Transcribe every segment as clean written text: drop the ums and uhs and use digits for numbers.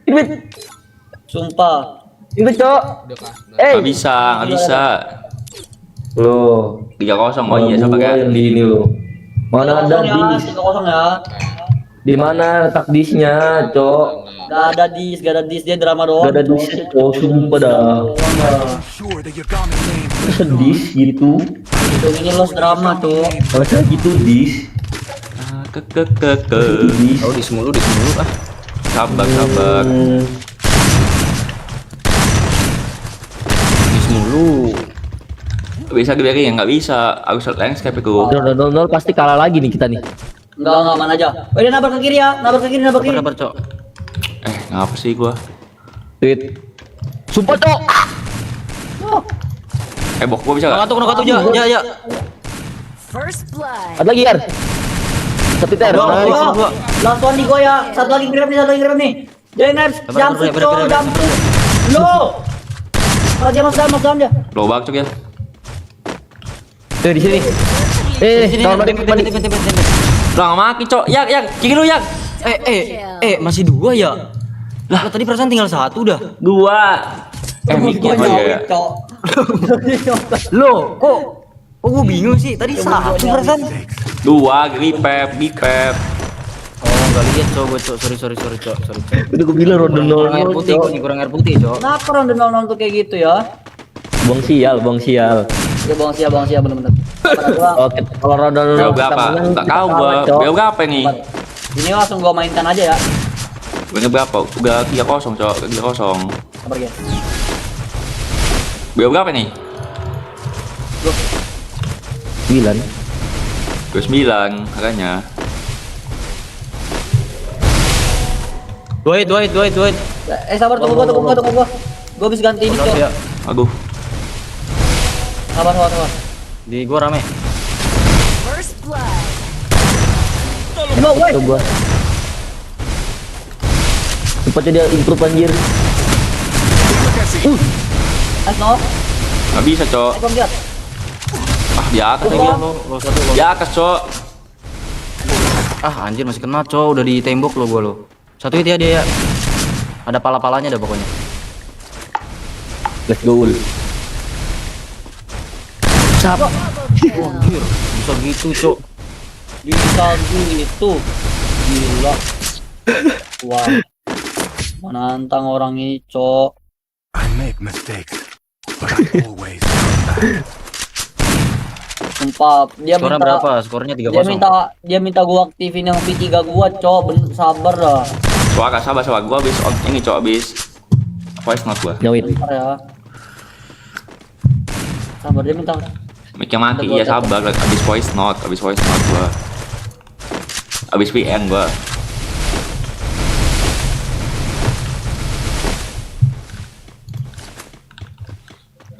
Ini. Sumpah. Ini, Cok. Udah kah? Nggak bisa, nggak bisa. Loh, 3-0. Oh iya, sabar ya. yang di ini loh. Mana ada dis? 3-0 ya. Di mana letak disnya, Cok? Gak ada dis, dia drama doang. Gak ada disnya, Cok. Sumpah dah. Sedih gitu. Itu ini los drama tuh. Masa gitu dis? Ke. Dis. Oh, di semulu ah. Sabar. Di semulu. Bisa dibiarin, nggak bisa. Harus landscape itu. 0-0 pasti kalah lagi nih kita nih. Enggak, aman aja. Dia nabrak ke kiri ya, nabrak ke kiri. Sabar, Cok. Ngapa sih gua? Tweet. Sumpah, Cok. Bok, gua bisa nggak? Kena katu ya. First blood. Ada lagi, Yar. Satu ter. Langsung di gua ya. Satu lagi grab nih. Jangan jam shoot, jam shoot. Lo. Mas dia. Lo bak cok ya. Tuh di sini. Normal Tim. Lah nggak maki cok. Yak, kiri lu yak. Masih 2 ya? Lah, tadi perasaan tinggal 1 dah. 2. Mikir Gua ya. Cok. Loh, kok gue bingung sih. Tadi 1 perasaan. 2, Gipep. Oh, enggak lihat, Cok. Gue, Cok. Sorry, Cok. Udah gue bilang ronde Kurang air 0. putih, kurang air putih, Cok. Kenapa orang udah nol tuh kayak gitu ya? Buang sial. Ya bang sia bener-bener. Oke, kalau ronde 0 Bel berapa? Tak tahu gua. Bel berapa nih? Ini langsung gua mainkan aja ya. Bel berapa? Udah 3-0 cok. 3-0. Sabar ya. Bel berapa nih? 9. 29 makanya. Duit. Sabar tunggu gua. Gua habis ganti ini, Cok. Aduh. Sabar. Di gua rame. First blood. Coba woi. Tuh gua. Cepatnya dia improve anjir. Asno. Nggak bisa cok. Belum lihat. Di atas lagi. Lo satu lo. Di atas cok. Anjir masih kena, Cok. Udah di tembok lo gua lo. Satu hit ya dia ya. Ada pala-palanya dah pokoknya. Let's go. Anjir, bisa gitu, Cok. Bisa gitu. Gila. Wah. Menantang orang ini, Cok. I make mistakes, but I always come back. Sumpah, dia Skornya minta berapa? Skornya 3-0. dia minta gua aktifin yang V3 gua, Cok. Sabar dah. Sabar. Gua habis ini cok habis voice note gua. Nyawit. Sabar ya. Sabar, dia minta. Mikir mati, iya sabar. Habis voice note gua. Habis VN gua.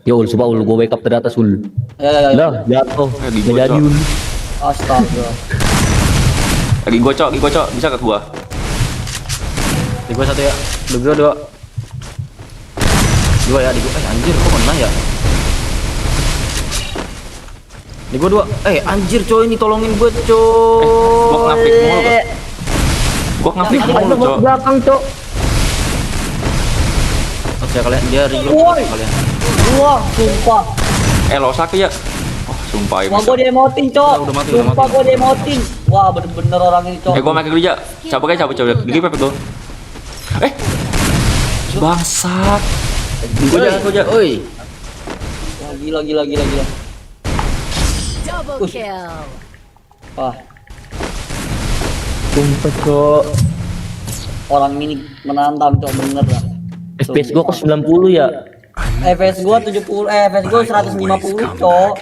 Yo, sumpah ul, gue wake up dari atas ul. Ya. Lah, jatuh. Di Nggak jadi bocor. ul. Astaga. Lagi gua cok, bisa ke gua. Di gua 1 ya. Di gua 2. 2 ya, di gua. Anjir, kok menang ya? Di gua 2. Anjir, Cok, ini tolongin gua, Cok. Gua ngapik mulu gua. Gua ngapik mulu cok. Belakang, Cok. Ya kalian dia regroup Woi. kalian. Wah, sumpah. Lo sakit ya? Oh sumpah ya Wah, bisa. gua demotin, Cok. Udah mati. Sumpah gua demotin. Wah, bener-bener orang ini, Cok. Gua makin dulu ya. Cabut. Gigi pepet gua. Bangsat. Gua aja. Oi. Wah, gila. Double kill. Wah, Sumpah, Cok. orang ini menantang, Cok, bener dah. FPS gua kok 90 ya. FPS gua 70, FPS gua 150, Cok.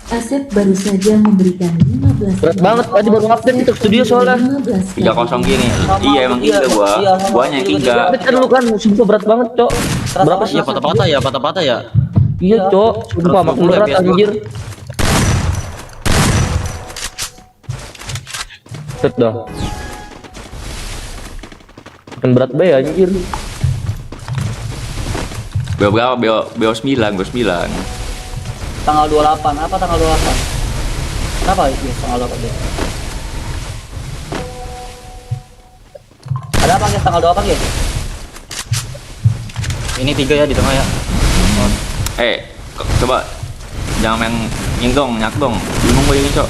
Asep baru saja memberikan 15. Berat banget tadi baru update itu studio soalnya. 3-0 gini. Iya emang Iya, tiga gua. iya, sama Guanya yang juga. 3. Update kan lu kan sumpah berat banget, Cok. Berapa sih? Iya patah-patah ya. Iya, Cok. Sumpah makin 120 berat FPS gua. anjir. Set dah. Makin berat be anjir. Beo berapa? Beo 9. Tanggal 28, apa tanggal 28? Kenapa ya tanggal 28 dia? guys, tanggal 28 guys. Ini 3 ya di tengah ya. Coba jangan main nyingdong, nyak dong. Bingung gue ini, Cok.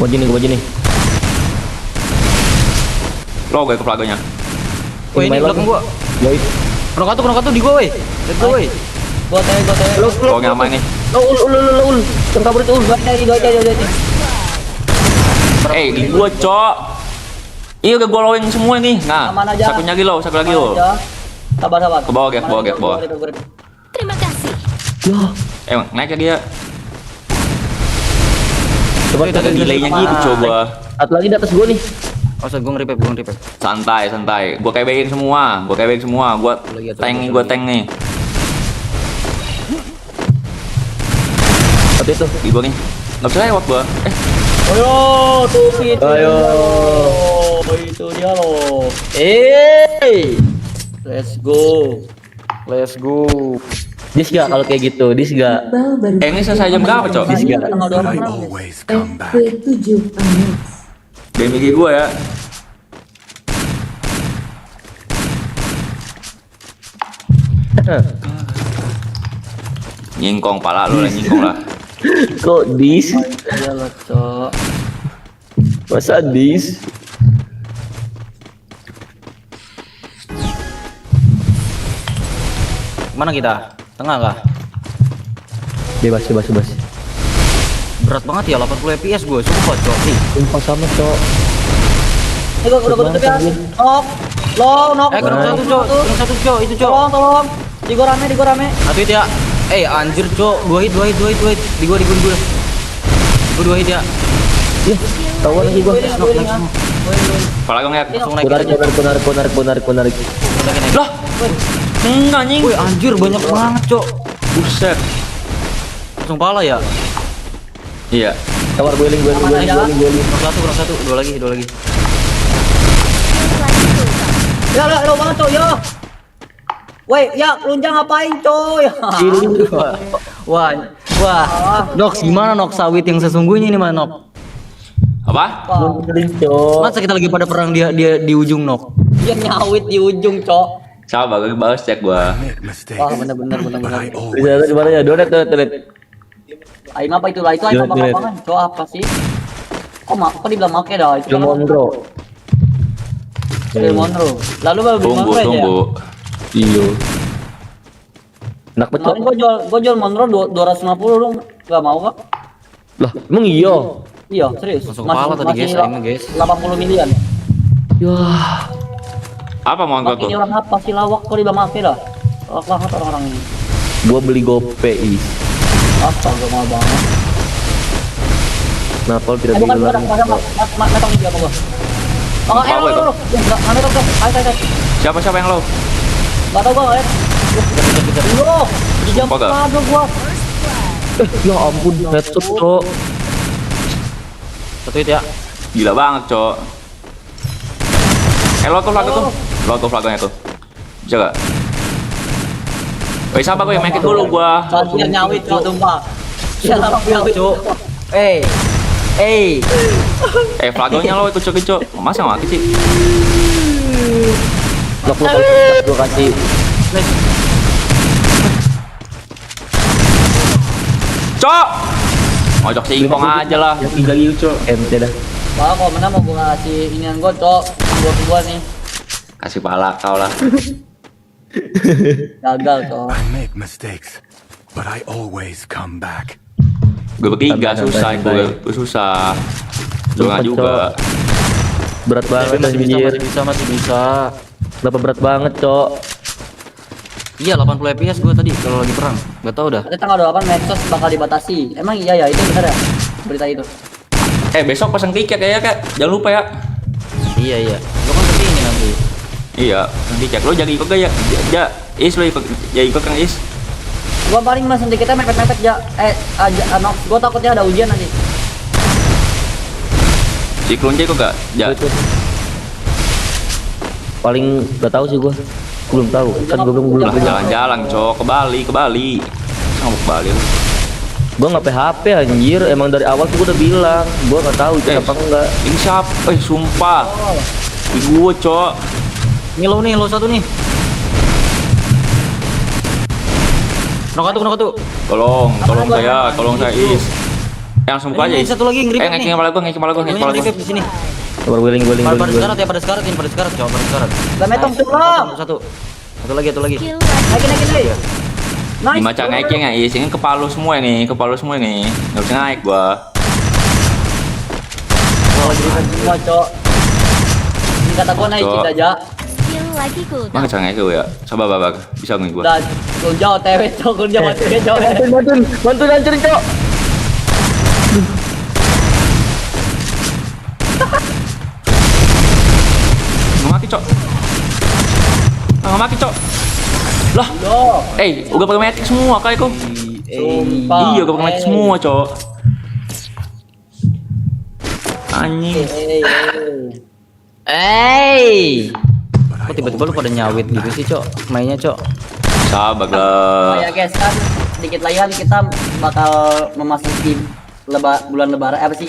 Gua aja nih. Lo gue ke flagonya. Woi, ini belakang gua. Yoi. Penokatu di gua, woi. Lihat gua, woi. Gua tanya. Lo ngapain nih? Ul. Yang kabur itu ul. Dua tadi. Di gua, Cok. Iya udah gua lowing semua nih. Nah, Aman aja. satu lagi lo. Aja. Sabar. Ke bawah, Gek, ke bawah. Terima kasih. Naik lagi ya. Coba Ada delaynya gitu, coba. Satu lagi di atas gua nih. Usah gua nge-revive. Santai. Gua kebekin semua. Gua tank nih. Satu itu. Di gua nih. Nggak bisa lewat gua. Ayo, tuh itu. Ayo. Itu dia loh. Let's go. Dis gak kalau kayak gitu? Dis gak? Iqbal baru Ini selesai jam berapa, Cok? Dis gak? Tanggal I 28 guys. always come back. FP7 Amex. BMG gua ya. Nyingkong pala lu lah, nyingkong lah. Kok dis? Iya loh, Cok. Masa dis? Mana kita? Tengah kah? Bebas. Berat banget ya 80 fps gua, sumpah, Cok. Ih, Sumpah sama, Cok. Udah tutup ya. Nok. kena satu, Cok. Kena satu, Cok. Itu, Cok. Tolong. Di gua rame. Satu hit ya. Anjir, Cok. 2 hit. Di gua. Gua 2 hit ya. Ih, tahuan lagi gua. Pala gua ngeliat. Langsung naik. Kunarik. Lah. Enggak anjing. Woi, anjir banyak banget, Cok. Buset. Langsung pala ya. Iya. Kamar guling. Kurang satu. Dua lagi. Ya, lo banget, Cok, ya. Woi, ya, lunjang ngapain, coy? Wah. Nox, gimana Nox sawit yang sesungguhnya ini mana Nox? Apa? Cok. Masa kita lagi pada perang dia di ujung Nox? Dia nyawit di ujung, Cok. Sabar, gue balas cek gua. Make mistakes. Wah, bener. But I Bisa always di mana ya? Donet. Aing apa itu lah? Itu aing apa-apaan, Cok, apa sih? Kok dibilang make dah? Itu kan Monro. Monro. Lalu baru beli Monro aja. Tunggu. Iyo. Enak betul. Kemarin gua jual Monro 250 dong. Gak mau kak? Lah, emang iya. Iya, serius. Masuk kepala tadi, guys, aimnya, guys. 80 miliar. Yah. Apa mau Makin tuh? orang apa sih lawak kok dibilang make dah? Lawak banget orang-orang ini. Gua beli GoPay. Astaga, mahal banget. Kenapa lu tidak Bukan, bilang? metong ini apa gua? Oh, Apa itu? lo. Nggak metong, Cok. Ayo. Siapa yang lo? Gak tau gua, lihat. Lo, di jam Sumpah, Kak. lalu gua. Ya ampun, headshot, Cok. Satu hit ya. Gila banget, Cok. Lo tuh flag tuh. Lo tuh flagnya tuh. Bisa gak? Woi, sabar gue make it dulu gua. Biar nyawit, Cok, sumpah. Biar nyawit, Cok. Flagonya lo ikut cok. Masa mati sih? Blok gua kasih. Cok! Ojok singkong aja lah. Yang 3 gitu, Cok. MT dah. Wah, kalau mana mau gua ngasih inian gua, Cok. Gua nih. Kasih pala kau lah. Gagal, Cok. I make mistakes, but I always come back. Gue bertiga susah, Santai. gue susah. Lu nggak juga. Berat banget Masih anjir. bisa. Kenapa berat banget, Cok? Iya 80 fps gua tadi kalau lagi perang. Gak tau dah. Nanti tanggal 28 medsos bakal dibatasi. Emang iya ya, itu benar ya? Berita itu. Besok pasang tiket ya kak. Jangan lupa ya. Iya. Lo kan kesini nanti. Iya, pasang tiket. Lo jangan ikut gak ya? Is lo ikut Kang Is. Gua paling mesen tiketnya mepet-mepet ya. Nox, gua takutnya ada ujian nanti. Si Klunce ikut gak? Ja. Paling gak tahu sih gua. Belum tahu. Kan gua belum Lah, jalan-jalan cok ke Bali. Sama ke Bali lo. Gua nggak PHP anjir, emang dari awal tuh gua udah bilang, gua nggak tahu itu apa enggak. Ini siapa? Sumpah. Ini gue, Cok. Ini lo satu nih. Knock satu. Tolong saya Is. Langsung buka aja. Ini Is. satu lagi yang ribet nih. Ngeki kepala gua. Ini ribet di sini. Sabar guling. Pada sekarat ya, pada sekarat, coba pada sekarat. Lah metong tuh lo. Satu lagi. Kill lagi. Naik. Nice. Gimana cara naiknya nggak Is? Ini kepala semua nih. Nggak bisa naik gua. Oh, jadi semua, Cok. Ini kata gua naikin Cok. aja. Kill lagi Mana cooldown. cara naik gua ya? Sabar. Bisa nggak gua? Dan kun jauh tewe, Cok. Kun jauh tewe, Cok. Bantu hancurin, Cok. Nggak mati, Cok. Lah, Lo. udah pakai metik semua kali kok. Sumpah. Iya, udah pakai metik semua, Cok. Anjing. Kok tiba-tiba lu pada nyawit gitu sih, Cok? Mainnya, Cok. Sabar Oh lah. ya guys, kan dikit lagi kan kita bakal memasuki bulan lebaran apa sih?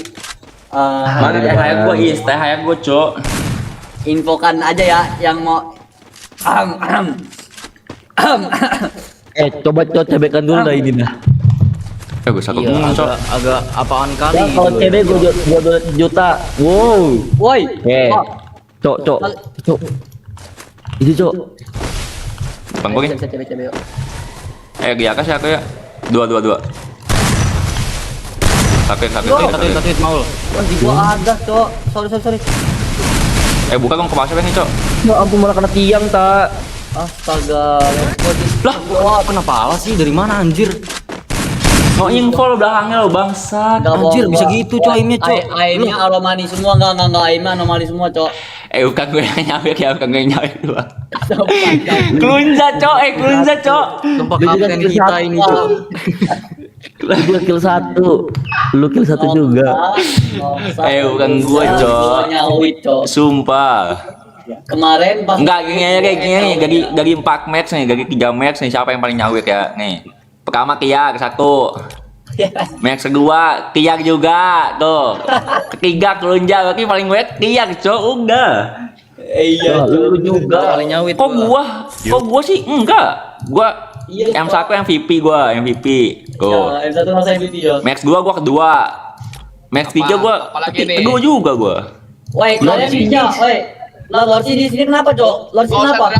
Mana THR gua Is? THR gua, Cok. Infokan aja ya yang mau Coba cebekan dulu dah ini dah. Gua sakit Iya, Cok. agak apaan kali. Ya, kalau gitu. cewek gua 2 juta. Wow. woi. Cok. Itu, Cok. Bang gua nih. Cewek. Di atas ya aku ya. Dua. Sakit. Satu mau. Wah, di gua ada, Cok. Sorry. Buka dong kepala siapa nih, Cok? Ya ampun malah kena tiang, tak. Astaga. Lah, kenapa ala sih? Dari mana anjir? Mau info belakangnya lo bangsat. Anjir, bisa gitu, Cok, aimnya, Cok. Aimnya aromani semua, enggak aimnya anomali semua, Cok. Bukan gue yang nyawir ya, bukan gue yang nyawir doang. Kelunjat, Cok. Kelunjat, Cok. Sumpah Dia juga kapten kill kita satu. ini, Cok. Dia kill 1. Lu kill 1 juga. Bukan gua, Cok. Nyawit, Cok. Sumpah. Kemarin pas Enggak gini aja kayak gini nih, dari 4 match nih, dari 3 match nih siapa yang paling nyawir ya? Nih. Pertama Tiag 1. Match kedua Tiag juga tuh. Ketiga Kelunjak, berarti paling wet Tiag, Cok. Udah. iya, Lu juga. Kali nyawit. Kok gua sih enggak. Gua Iya, M1 MVP gua, MVP. Tuh. Ya, M1 masa MVP ya. Max 2 gua kedua. Max 3 gua kedua juga gua. Woi, kalian bisa, woi. Lah, Lord di sini kenapa, Cok? Lord Gak kenapa?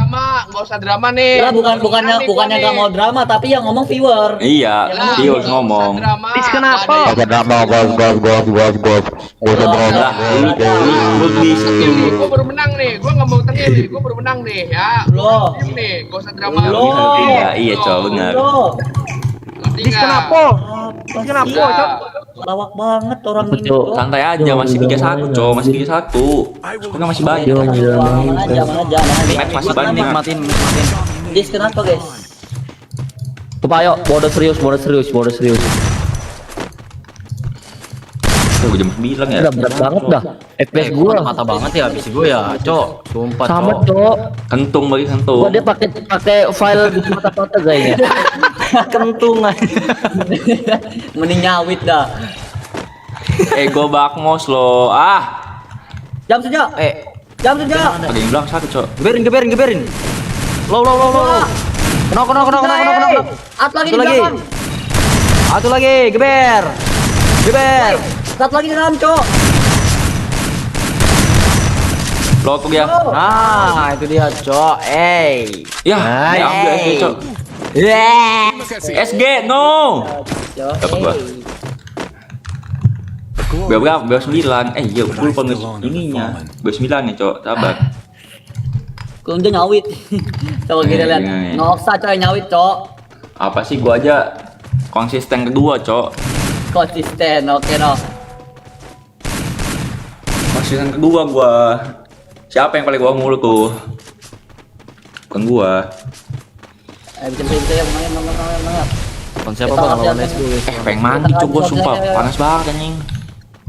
usah drama nih. Lah, bukannya nggak mau drama, tapi yang ngomong viewer. Iya, dia harus ngomong. Kenapa? Lah, lu bisa Gue baru menang nih, gue nggak mau tengil nih, gue baru menang nih ya. Loh. Diem nih, gak usah drama. Loh. Iya, Cok, benar. Lo, Kenapa? kenapa, Cok? Lawak banget orang ini, Cok. Cok. Santai aja, masih 3-1, Cok. Masih 3-1. Kan masih banyak. Aman aja. Max masih banyak. Nikmatin. Dis kenapa, guys? Coba ayo, mode serius. Tuh, jam 9 ya. Udah berat banget dah. FPS Gua gua. mata banget ya habis gua ya, Cok. Sumpah, Sama, Cok. Cok. Kentung bagi kentung. Gua dia pakai file di mata-mata kayaknya. Kentung aja. Mending nyawit dah. Ego bakmos lo. Jam saja. Jam saja. Ada yang bilang 1, Cok. Geberin. Low. Kena. At lagi di Satu lagi. belakang. Satu lagi, geber. Satu lagi di dalam, Cok. Lo tuh ya. Nah, itu dia, Cok. Ya, ambil SG, Cok. SG, no. Dapat gua. Berapa? 9. Iya, gue lupa ininya. 9 nih, Cok. Sabar. Kau udah nyawit. Coba kita lihat. Iya. Nggak usah, Cok, yang nyawit, Cok. Apa sih gua aja konsisten kedua, Cok. Konsisten, oke, no. Konsisten kedua gua. Siapa yang paling gua mulu tuh? Bukan gua. Bisa ya, semangat. Konsep apa kalau les gue? Pengen mandi, Cok. Gua sumpah panas banget anjing.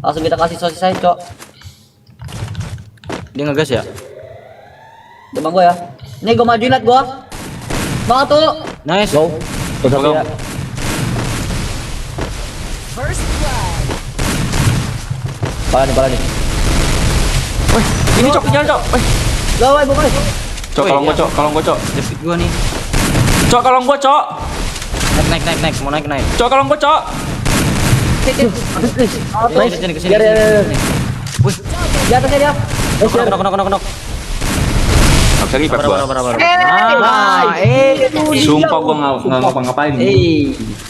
Langsung kita kasih sosis aja, Cok. Dia ngegas ya? Depan gua ya. Nih gua majuin liat gua. Banget tuh. Nice. Go. Terus Go. ya. Pala nih. Weh, ini cok, jangan cok. Weh, Gak, woy, bukan. cok kalau gua cok, kalau gua cok. Depit gua nih. Cok kalau gua cok. Naik, mau naik. Cok kalau gua cok. Kesini. Ya. Wih, Di atasnya dia. knock. Gak bisa ribet gua. Sabar. Sumpah gua nggak ngapa-ngapain.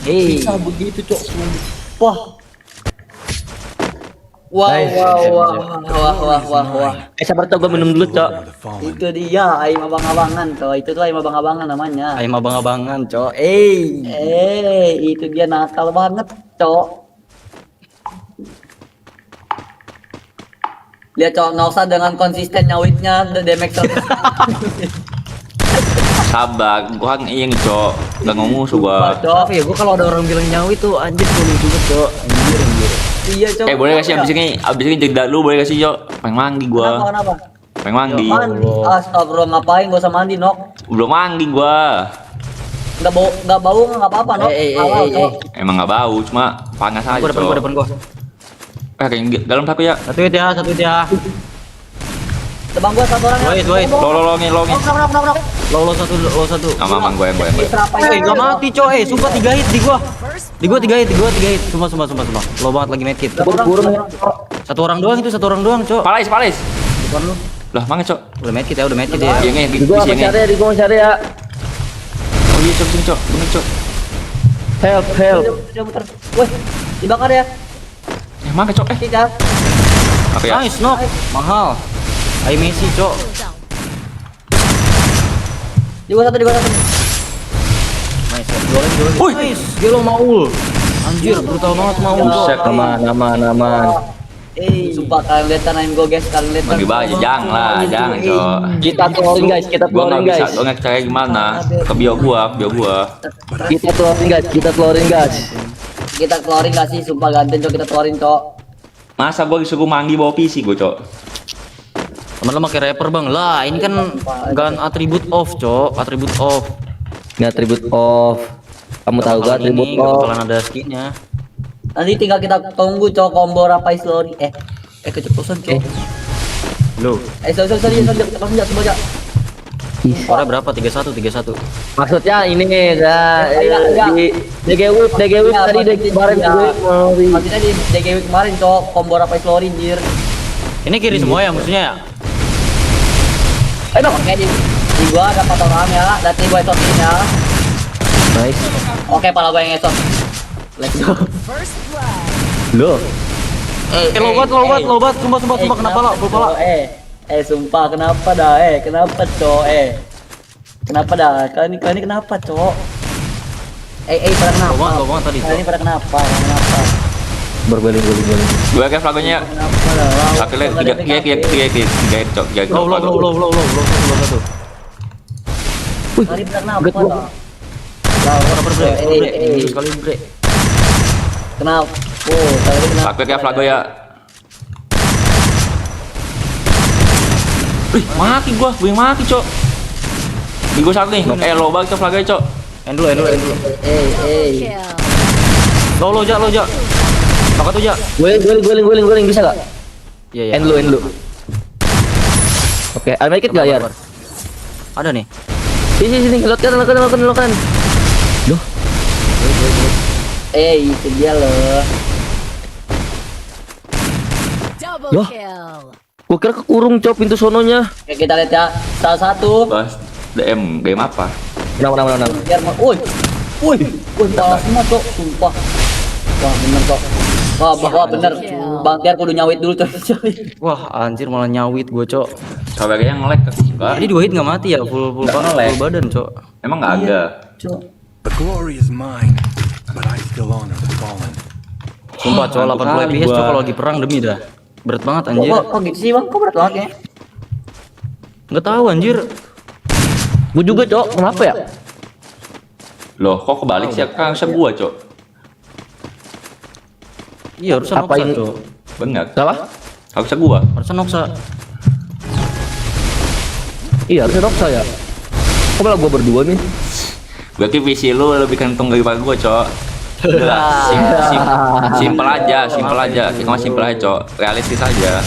Bisa begitu, Cok. Sumpah. Wah. Sabar tuh gua minum dulu, Cok. The fallen. Itu dia, aim abang-abangan, Cok. Itu tuh aim abang-abangan namanya. Ayo abang-abangan, Cok. Itu dia nakal banget, Cok. Lihat, Cok, Noxa dengan konsisten nyawitnya damage 100. Sabar, gua kan iya nih cok. Gak ngomong musuh gua. Cok. Apa ya, gua kalau ada orang bilang nyawi tuh anjir tuh juga, Cok. Anjir. Iya, Cok. Boleh gak sih abis ini jeda lu boleh gak sih cok? Pengen mandi gua. Kenapa? Pengen mandi. Mandi. Astagfirullah, ngapain gak usah mandi, Nok? Belum mandi gua. Nggak bau nggak apa-apa, Nok. Halal, Cok. Emang gak bau, cuma panas aja cok. Depan gua. Kayak dalam satu ya. Satu hit ya. Tebang gua satu orang. Wait. Lolongin. Nok. Lo satu. Sama aman gua yang gua. Gak mati, Cok. Sumpah 3 hit di gua. Di gua 3 hit. Sumpah. Lo banget lagi medkit. Satu orang doang, Cok. Palis. Bukan lu. Lah, mana cok? Udah medkit ya. Iya nih, Di gua sini. mau cari ya. Oh iya cok, sini cok. Bener cok. Help. Dia muter. Wih, dibakar ya. Mana cok? Tidak. Oke ya. Nice, no. Mahal. Ayo Messi, Cok. Di gua satu. Nice. Golin. Wih. Nice. Gelo Maul. Anjir, brutal banget Maul, Cok. Buset. Aman. Sumpah kalian lihat aim gua, guys. Kalian lihat. Bagi baju jangan cok. Kita touring guys, Gua nggak bisa, gua nggak percaya gimana. Ke bio gua. Kita touring guys. Kita keluarin gak sih? Sumpah ganteng, Cok. Kita keluarin, Cok. Masa gua disuruh mandi bawa PC gua cok. Temen lo pakai rapper, Bang. Lah, ini kan gun atribut off, Cok. Atribut off. Ini atribut off. Kamu tahu gak atribut ini nggak off? bakalan ada skinnya. Nanti tinggal kita tunggu, Cok, combo rapai slori. Keceplosan, Cok. Lo. Sorry, langsung aja. Skornya berapa? 3-1. Maksudnya ini di DG Week tadi kemarin Maksudnya di DGW kemarin, Cok, combo rapai slori, anjir. Ini kiri semua ya maksudnya ya? Oke, di gua ada 4 orang ya. Nanti gua esotin ya. Nice. Oke, pala gua yang esot. Let's go. Loh. Lobat. Sumpah kenapa lo? Full pala. Sumpah kenapa dah? Kenapa, Cok? Kenapa dah? Kalian ini kenapa, Cok? Pada kenapa? Lo banget tadi, Kalian ini Cok. pada kenapa? Berguling. Gua kayak flagonya. Kenapa dah? Satu lagi 3 cok. 3 Lo satu. Kalian pada kenapa dah? Sekali break. Kenapa? Kalian kenapa? Aku kayak flago ya. Wih, mati gua yang mati cok. Di gua satu nih. Lo balik ke flago cok. End dulu. Kill. Lo ja. Pakai tuh ja. Guling bisa gak? Iya. End lu. Oke, I'll make it gak ya? Ada nih. Sini, lokan. Loh, Itu dia loh. Double Loh. kill. gua kira kekurung cok pintu sononya. Oke, kita lihat ya. Salah satu. Bos, DM game apa? Menang. Biar woi, salah semua, Cok. Sumpah. Wah, bener, Cok. Wah, bener. Bang Tiar kudu nyawit dulu, Cok. Wah, anjir malah nyawit gue, Cok. Sabarnya nge-lag ke enggak? Tadi 2 hit nggak mati ya, full Nggak nge-lag. badan, Cok. Emang nggak ada. Cok. The glory is mine, but I still honor the fallen. Sumpah, Cok, 80 FPS, Cok, kalau lagi perang demi dah. Berat banget anjir. Kok gitu sih, Bang? Kok berat banget ya? Nggak tahu anjir. Gua juga cok, kenapa ya? Loh, kok kebalik sih? Kan harusnya gua, Cok. Iya, harusnya Apa Noksa, yang- Cok. Salah? Harusnya gua. Harusnya Noksa. Iya harusnya Noksa ya. Kok malah gua berdua nih? Berarti visi lu lebih kentung daripada gua, Cok. Udah, simpel aja, simpel aja. Kita mah simpel aja, Cok. Realistis aja.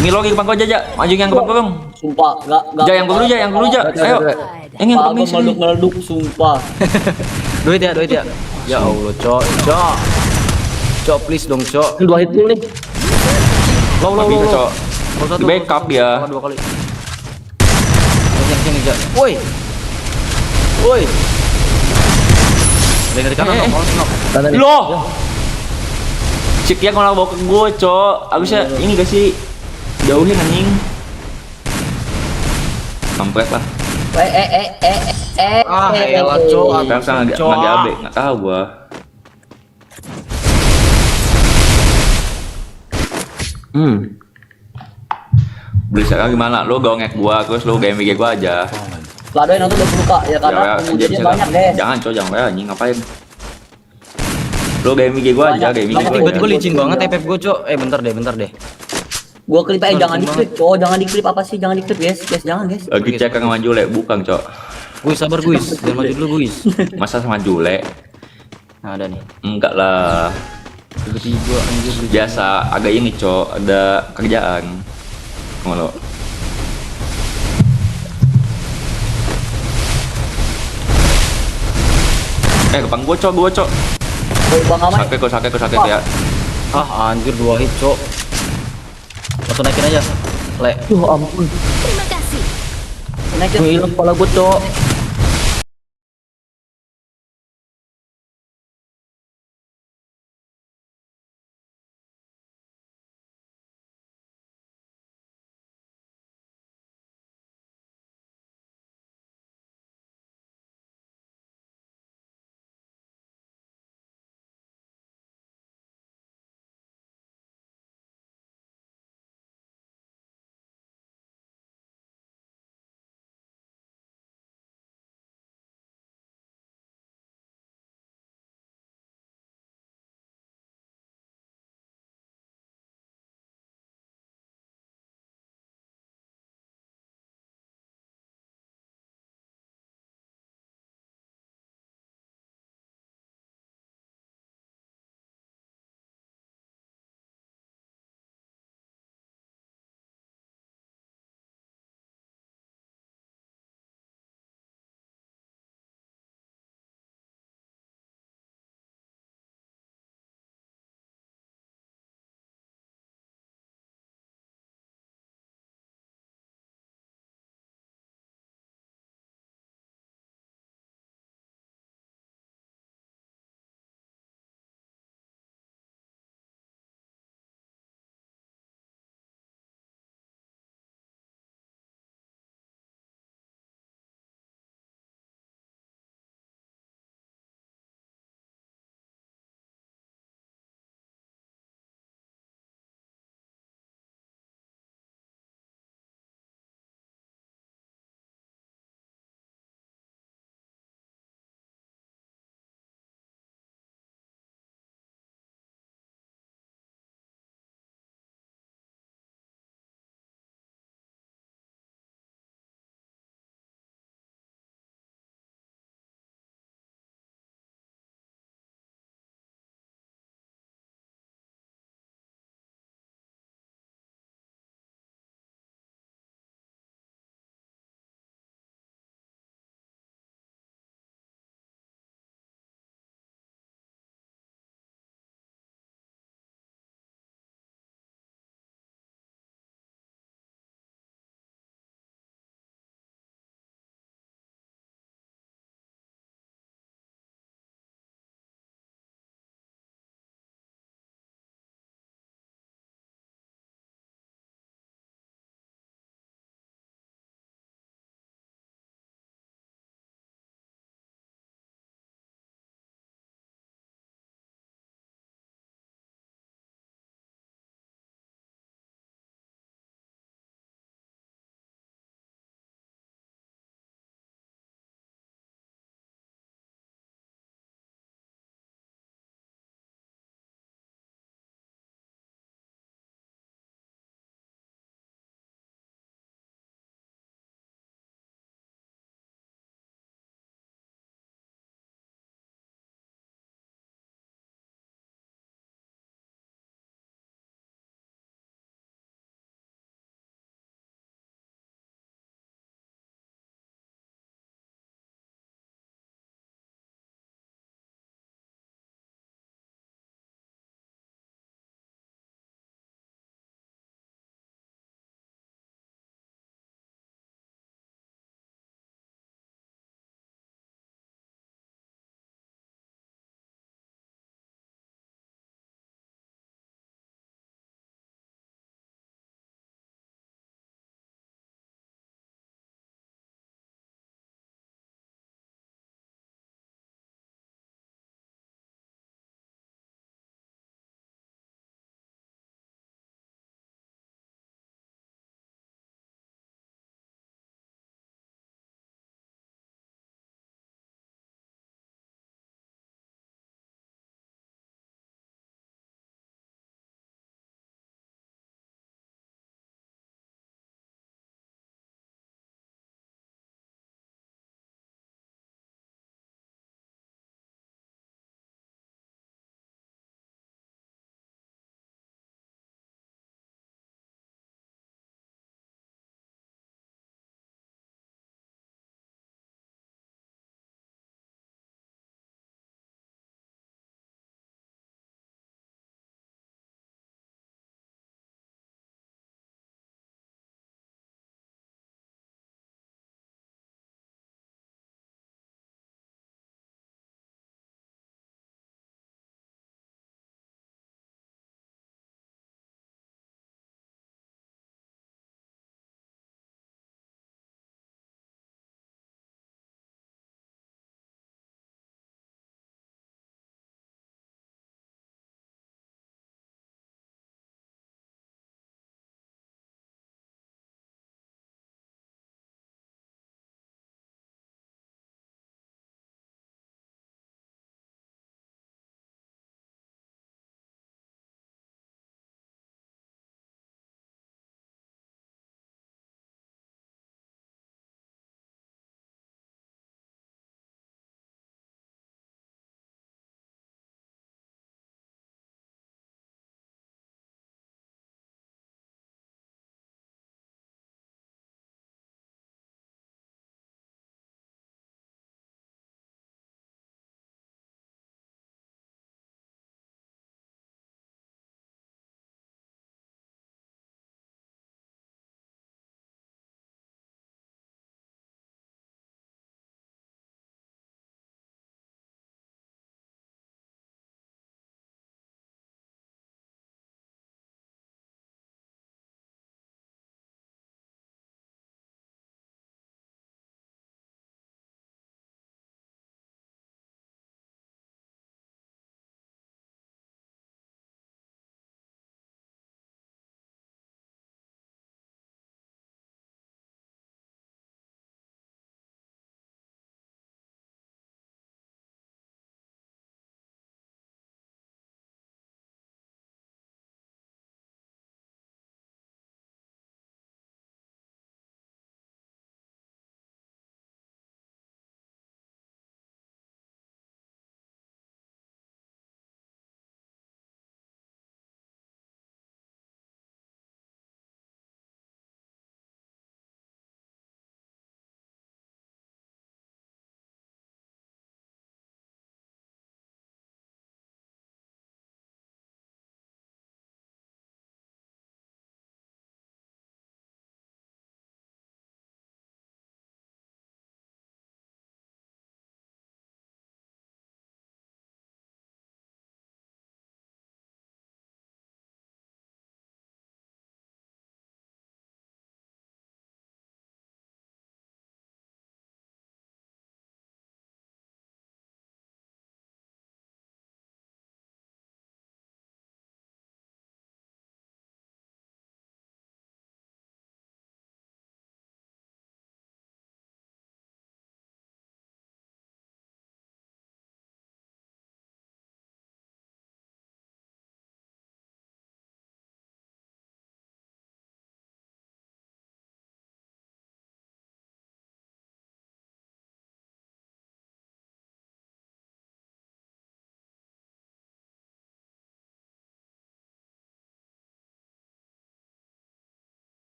Ini lo ke depan kau aja, maju yang ke depan kau. Sumpah, enggak. Ja, yang dulu ja, yang dulu ja. Ayo. Yang Pak, penting gua meleduk, sumpah. Duit ya, duit ya. Ya Allah, Cok. Cok. Cok, please dong, Cok. 2 hit full nih. Low, Nggak bisa, Cok. Di backup dia. Dua kali. Sini, Ja. Woi. Woi. Dari kanan, knock. Kanan nih. Loh. Si Kia kalau bawa ke gue, Cok. Abisnya ini gak sih? Jauhin anjing. Kampret lah. Ah, elah, Cok. Sekarang saya nggak AB, nggak tahu gua. Beli sekarang gimana? Lo gongek gua, terus lo GMG gua aja. Ladoin nanti 20k ya karena kemudiannya banyak, guys. Jangan, Cok, jangan ya anjing, ngapain? Lo GMG gua aja, GMG gua Tiba-tiba aja. licin banget TP gue, Cok. Bentar deh. Gua klip aja jangan diklip, cowok, jangan diklip apa sih? Jangan diklip, guys. Guys, jangan, guys. Lagi cek sama Jule, bukan, Cok. Guys, sabar, guys. Jangan maju dulu, guys. Masa sama Jule? Nah, ada nih. Enggak lah. Tiba-tiba anjir. Biasa, agak ini, Cok, ada kerjaan. Ngolo. Depan gua, Cok. Woi, Bang Aman. Sakit ya. Ah, anjir 2 hit, Cok. Langsung naikin aja. Le. Duh ampun. Terima kasih. Naik Hilang kepala gue, Cok.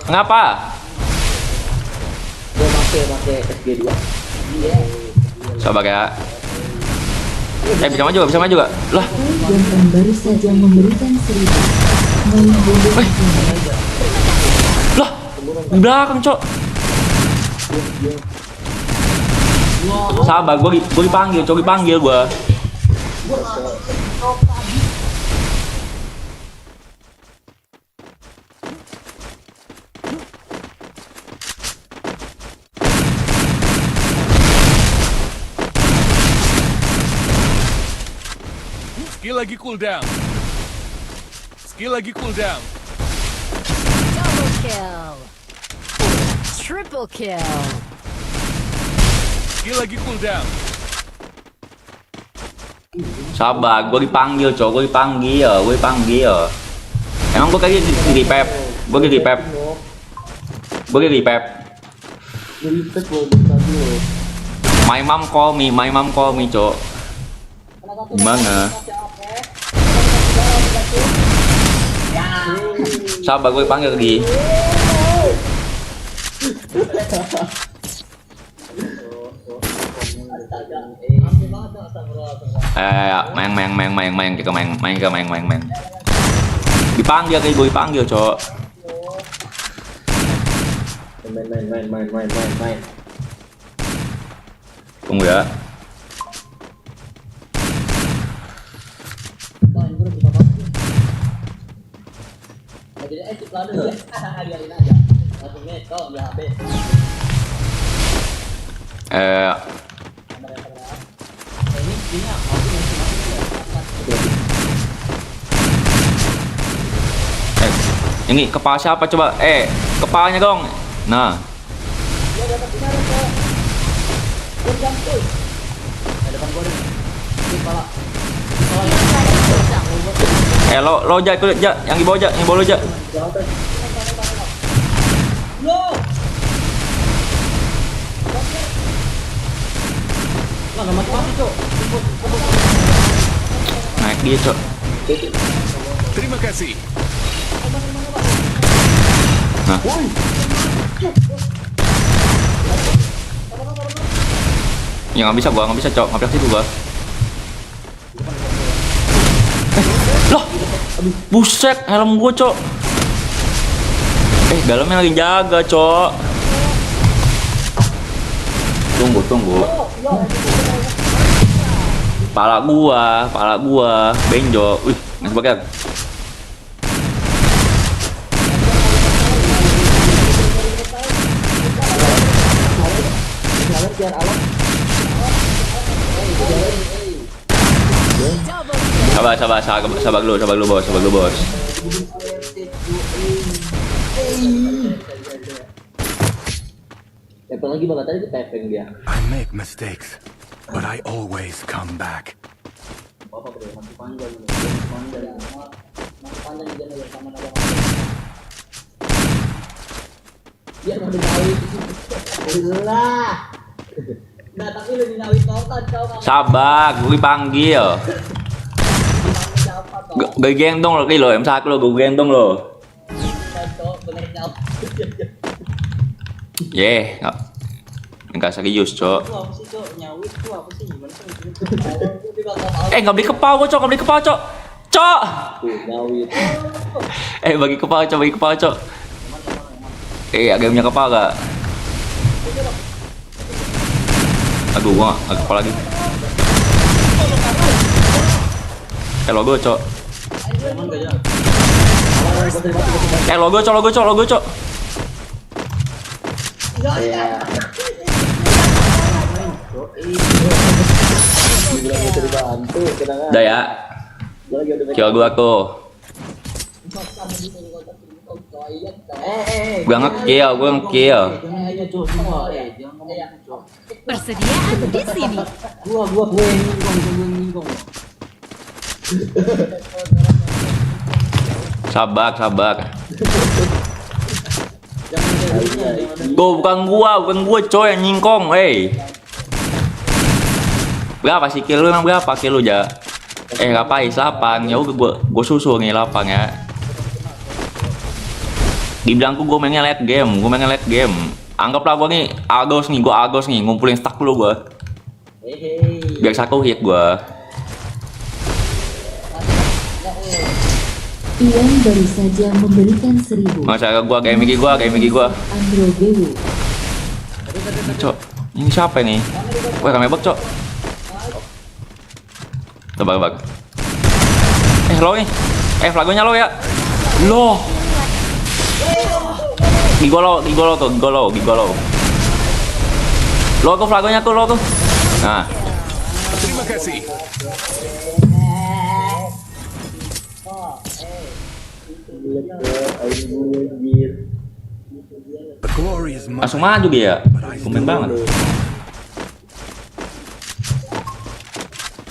Ngapa? Gua pakai SG2. Sabar ya. Bisa maju gak? Lah, Yang baru saja memberikan 1000. Main bodoh aja. lah. Di belakang, Cok. Sabar, gua dipanggil, Cok, dipanggil gua. Skill lagi cooldown. Double kill. Triple kill. Skill lagi cooldown. Sabar, gua dipanggil, Cok, gua dipanggil. Emang gua kayak di pep. Gua di pep. Ngelipet lo tadi lo. My mom call me, Cok. Gimana? Sabar, gue panggil lagi. Main kita main. Dipanggil kayak gue dipanggil, Cok. Main. Tunggu ya. Ini kepala siapa coba? Kepalanya dong. Nah. Lo Jak, yang di bawah Jak. Naik dia, Cok. Terima kasih. Nah. Ya nggak bisa, Cok. Nggak bisa situ gua. Loh, buset, helm gua, Cok. Dalamnya lagi jaga, Cok. Tunggu. Pala gua, benjol. Wih, nggak sebagian. Sabar dulu, bos. Tepeng lagi banget tadi tepeng dia. I make mistakes, but I always come back. Masih panjang. Dia udah tahu. Lah. Nah, tapi lu dinawit total kau. Sabar, gue dipanggil. Gue gendong lo, M1 lo, gue gendong lo. Enggak serius, Cok. Nggak beli kepala gua, Cok. Cok. Bagi kepala, Cok. Agak punya kepala gak? Aduh, gua nggak kepala lagi. Logo, Cok. Logo, Cok. Udah ya. Kill gua tuh. Gua nge-kill. Persediaan di sini. Gua ngingkong. Sabar. Bukan gua, coy yang nyingkong, Berapa sih kill lu, emang berapa kill lu, Ja? Ngapain 8? Ya udah gua susul nih 8 ya. Dibilangku gue mainnya late game. Anggaplah gue nih Agos nih, ngumpulin stack dulu gue. Biar satu hit gue. Iwan baru saja memberikan 1000. Masa gue game gua. Andro BW. Cok, ini siapa ini? Wah, rame banget, Cok. Tebak. Lo nih. Flagonya lo ya. Lo. Gigolo tuh. Lo tuh flagonya tuh, lo tuh. Nah, Terima kasih. The glory is mine. langsung maju dia. Komen banget.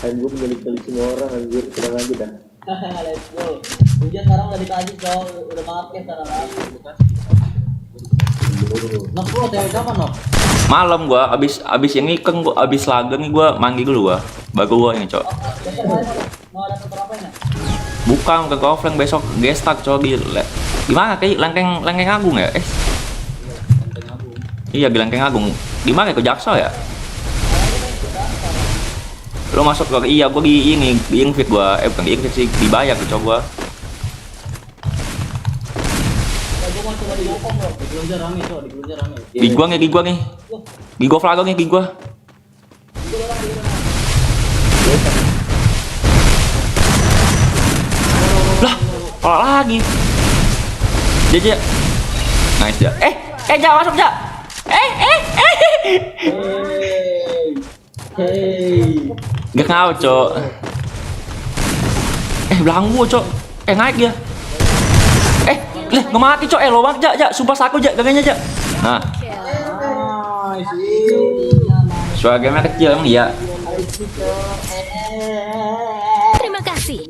Gue menyelik-selik semua orang anjir, tenang aja dah. Let's go. Hujan sekarang udah dikasih cowok, udah pakai sekarang. Nok bro, cewek siapa nok? Malam gua abis ini kan gua abis laga nih gua mandi dulu gua. Baru gua ini, Cok. Mau ada berapa ini? Bukan ke offline besok gestak, Cok. Gimana kayak lengkeng agung ya? Iya, di lengkeng agung. Di mana ke Jaksel ya? Lo masuk ke iya gua di invite gua. Bukan di invite sih, dibayar tuh, Cok gua. Gue mau coba di Gopong bro, di Gelunjar rame cowok, di Gelunjar rame. Di gua nih. Di gua flago nih, di gua. Lah, kalah lagi. Dia. Nice dia. Ja masuk ja. Hey. Gak ngau, Cok. Belakang gua, Cok. Naik dia. Nggak mati, Cok. Lo banget, ja. Sumpah saku, ja. Gaganya, ja. Nah, suara game kecil emang iya. Terima kasih.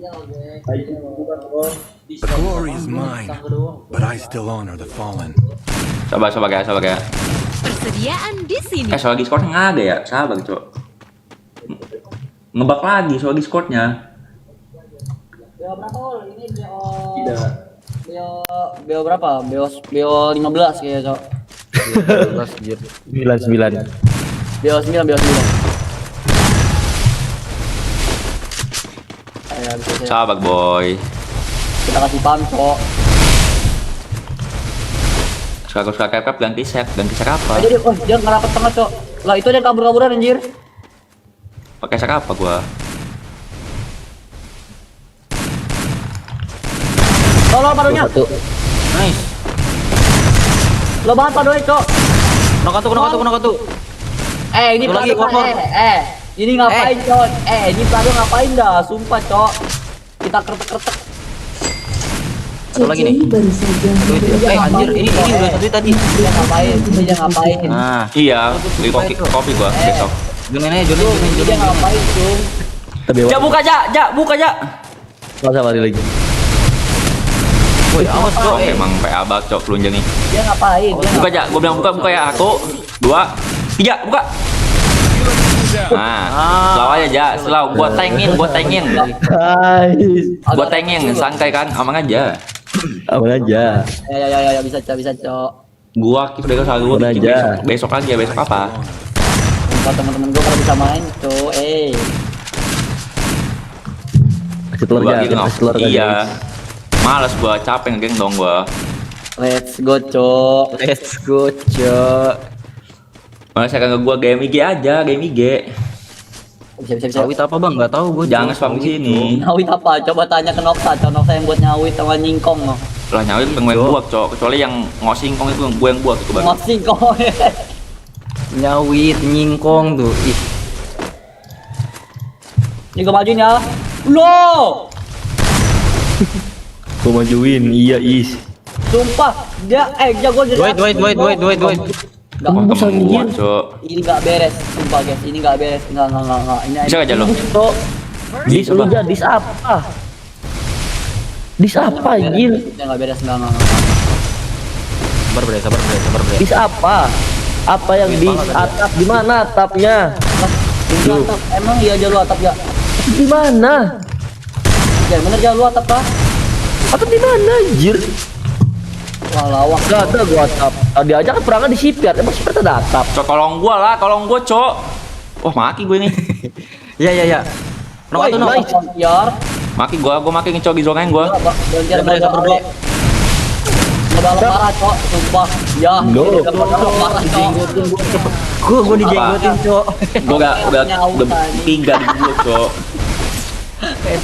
The glory is mine, but I still honor the fallen. Sabar guys. Persediaan di sini. Soal Discord nggak ada ya? Sabar, Cok. Ngebak lagi soal Discordnya. Beo berapa ol? Ini beo. Tidak. Beo berapa? Beo 15 kayaknya cok. 99. Beo 9. Ayo, bisa. Sabar, boy. Kita kasih pam cok. Suka kap ganti set apa? Ayo dia nggak rapet tengah cok. Lah itu dia kabur-kaburan anjir. Pakai set apa gua? Tolong padunya. Nice. Lo banget padunya cok. Knock satu. Ini Satu lagi, Prado, one more. ini ngapain cok? Ini Prado ngapain dah? Sumpah cok. Kita kretek. Satu lagi nih. CCI baru saja memberikan Anjir, ini udah satu tadi. Dia ngapain? Nah, Iya, beli kopi gua besok. join. Dia ngapain cung? Ja buka ja. Enggak usah balik lagi. Woi, awas bro. Emang PA bak, Cok, lunjang nih. Dia ngapain? Buka ja, gua bilang buka ya. 1, 2, 3, buka. Nah, selaw aja ja, selaw. Gua tengin. Guys, Gua tengin, santai kan, aman aja. aman aja. Ya bisa cok. Gua keep dari selalu Aman aja. besok lagi ya, besok apa? Kalau teman-teman gue kalau bisa main cok. Kasih telur Gua aja, gitu, kasih telur aja. iya. Males gua, capek ngegeng dong gua. Let's go cok. Males kan gua game IG aja, game IG. Bisa. Sawit apa bang? Nggak tahu gue. Jangan spam di sini. Nyawit apa? Coba tanya ke Noksa. Noksa yang buat nyawit sama nyingkong loh. Lah nyawit pengen buat, Cok. Kecuali yang ngosingkong itu gue yang buat itu baru. Nyingkong. Nyawit, nyingkong tuh. Ih, Ini gue majuin ya. Loh. gue majuin. Iya, is. Sumpah dia jago jadi. Wait. Gak Temen mau gua, Cok. Ini gak beres. Sumpah guys, ini gak beres. Enggak. Ini Bisa aja lo. Cok. Dis lu aja, dis apa? Dis apa anjir? Ini gak beres enggak. Sabar bre. Dis apa? Apa yang dis atap? Di mana atapnya? Ini atap. Emang iya aja lu atap ya? Di mana? Ya bener aja lu atap lah. Atap di mana anjir? Wah, lawak. Gak ada gua atap. Tadi aja kan perangnya di sipir, emang sipir ada atap. Cok, tolong gua, Cok. Wah, maki gue nih. Iya. Nok atau nok? Biar. Maki gua maki ngecok di zongen gua. Gantian Sabar, sabar, bro. Ngebalok parah, Cok. Sumpah. Ya. Loh. Ngebalok parah, Cok. Gua dijenggotin, Cok. Gua udah 3 di gua, Cok.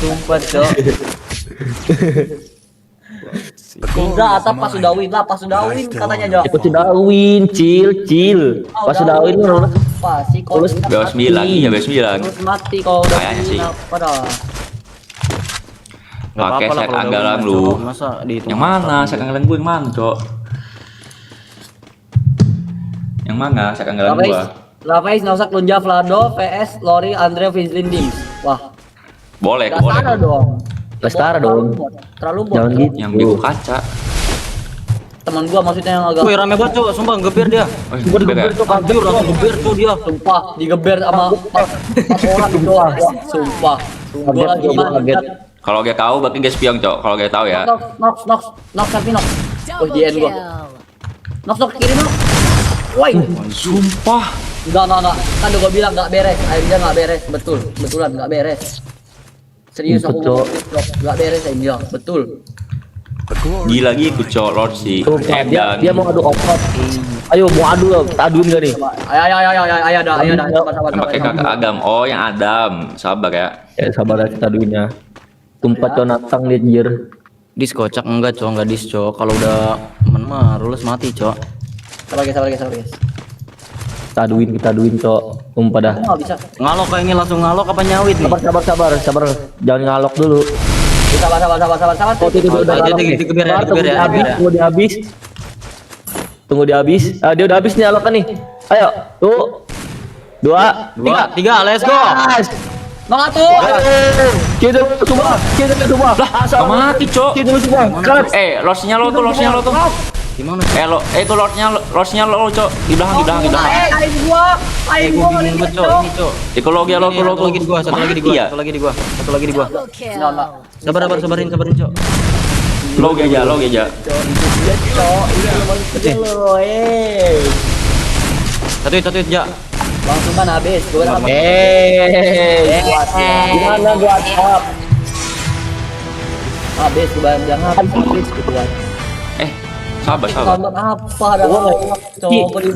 Sumpah, Cok. Udah atap pas udah win lah, pas udah win katanya Jok. Pas sudah win, chill. Pas sudah win lu Apa sih kalau Bebas 9, iya bebas 9. terus mati kalau udah Kayaknya sih. apa dah. Nggak Pakai apa-apa lah set kalau anggaran udah lu. win, Cok. Masa dihitung? Yang mana? Set anggaran gue yang mana, Cok? Yang mana set anggaran gua? Lafais nggak Klunja Vlado VS Lori Andre Vinslin Dims. Wah, Boleh, nggak boleh. salah dong. Setara dong. Terlalu bot. Jangan gitu. Yang biru kaca. Teman gua maksudnya yang agak Wih, rame banget, Cok. Sumpah geber dia. Gua digeber. Anjir, langsung geber tuh dia. sumpah digeber sama 4 orang gitu. Wah, sumpah. Gua lagi kaget. Kalau dia tahu berarti dia spion, Cok. Kalau dia tahu ya. Nox sampai Nox. Oh, di end gua. Nox kiri Nox. Woi. Sumpah. Enggak. Kan udah gua bilang enggak beres. Akhirnya enggak beres. Betulan enggak beres. Serius aku Betul. enggak beres aja. Betul. Gila gitu, Cok. Lord sih. Tuh, dia mau adu opat. Ayo mau adu lah, kita aduin gak nih? Ayo dah. Sabar. Yang pakai kakak Adam. Oh, yang Adam. Sabar ya. Ya sabar lah kita aduinnya. Tumpat Jonathan liat jir. Dis kocak enggak, Cok. Enggak dis, Cok. Kalau udah temen mah rules mati, Cok. Sabar guys. Kita aduin cok. Tumpah dah. Enggak bisa. Ngalok kayak ini langsung ngalok apa nyawit nih? Sabar. Jangan ngalok dulu. Sabar. Oh, itu udah Jadi ngalok nih. digeber ya, Sabar, digeber ya, digeber ya. Tunggu di habis. Dia udah habis nih alokan nih. Ayo, tuh. 2, 3, let's go. Semangat tuh. Kita semua. Lah, mati, Cok. Kita semua. Cut. Losnya lo tuh. Gimana, Cok? Itu losnya lo, Cok. Di belakang. Aing Gua gua bingung banget, Cok. Ini, Cok. Ekologi lo. Satu lagi di gua. Mati ya? Satu lagi di gua. Enggak. Sabarin, Cok. Lo aja. Satu, Ja. Langsung kan habis. Gua kan Gimana gua atap? habis gua bilang habis gua. Sabar. Apa dah. Coba di